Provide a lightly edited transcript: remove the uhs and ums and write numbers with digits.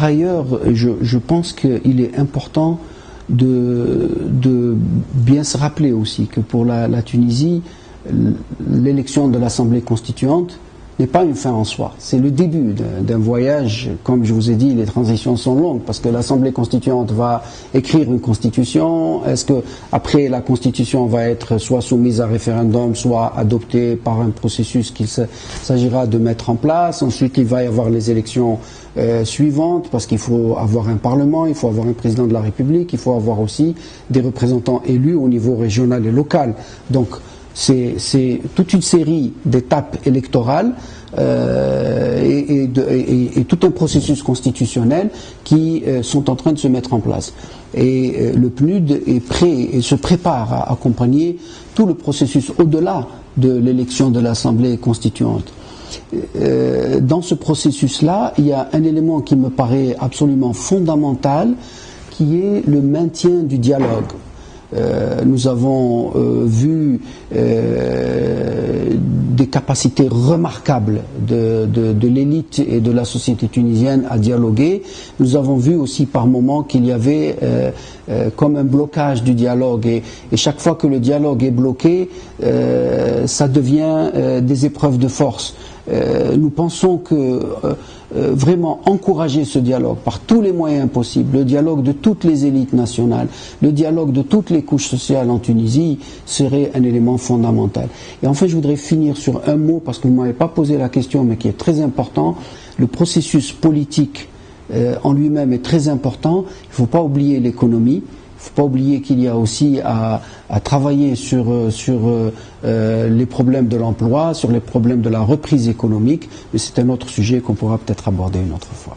par ailleurs, je pense qu'il est important de bien se rappeler aussi que pour la Tunisie, l'élection de l'Assemblée constituante n'est pas une fin en soi. C'est le début d'un voyage. Comme je vous ai dit, les transitions sont longues parce que l'Assemblée constituante va écrire une constitution. Est-ce que après la constitution va être soit soumise à référendum, soit adoptée par un processus qu'il s'agira de mettre en place. Ensuite, il va y avoir les élections suivantes parce qu'il faut avoir un parlement, il faut avoir un président de la République, il faut avoir aussi des représentants élus au niveau régional et local. Donc, c'est toute une série d'étapes électorales et tout un processus constitutionnel qui sont en train de se mettre en place. Et le PNUD est prêt et se prépare à accompagner tout le processus au-delà de l'élection de l'Assemblée constituante. Dans ce processus-là, il y a un élément qui me paraît absolument fondamental, qui est le maintien du dialogue. Nous avons vu des capacités remarquables de l'élite et de la société tunisienne à dialoguer. Nous avons vu aussi par moments qu'il y avait comme un blocage du dialogue et chaque fois que le dialogue est bloqué, ça devient des épreuves de force. Nous pensons que vraiment encourager ce dialogue par tous les moyens possibles, le dialogue de toutes les élites nationales, le dialogue de toutes les couches sociales en Tunisie serait un élément fondamental. Et enfin, je voudrais finir sur un mot, parce que vous ne m'avez pas posé la question, mais qui est très important. Le processus politique en lui-même est très important. Il ne faut pas oublier l'économie. Il ne faut pas oublier qu'il y a aussi à travailler sur les problèmes de l'emploi, sur les problèmes de la reprise économique, mais c'est un autre sujet qu'on pourra peut-être aborder une autre fois.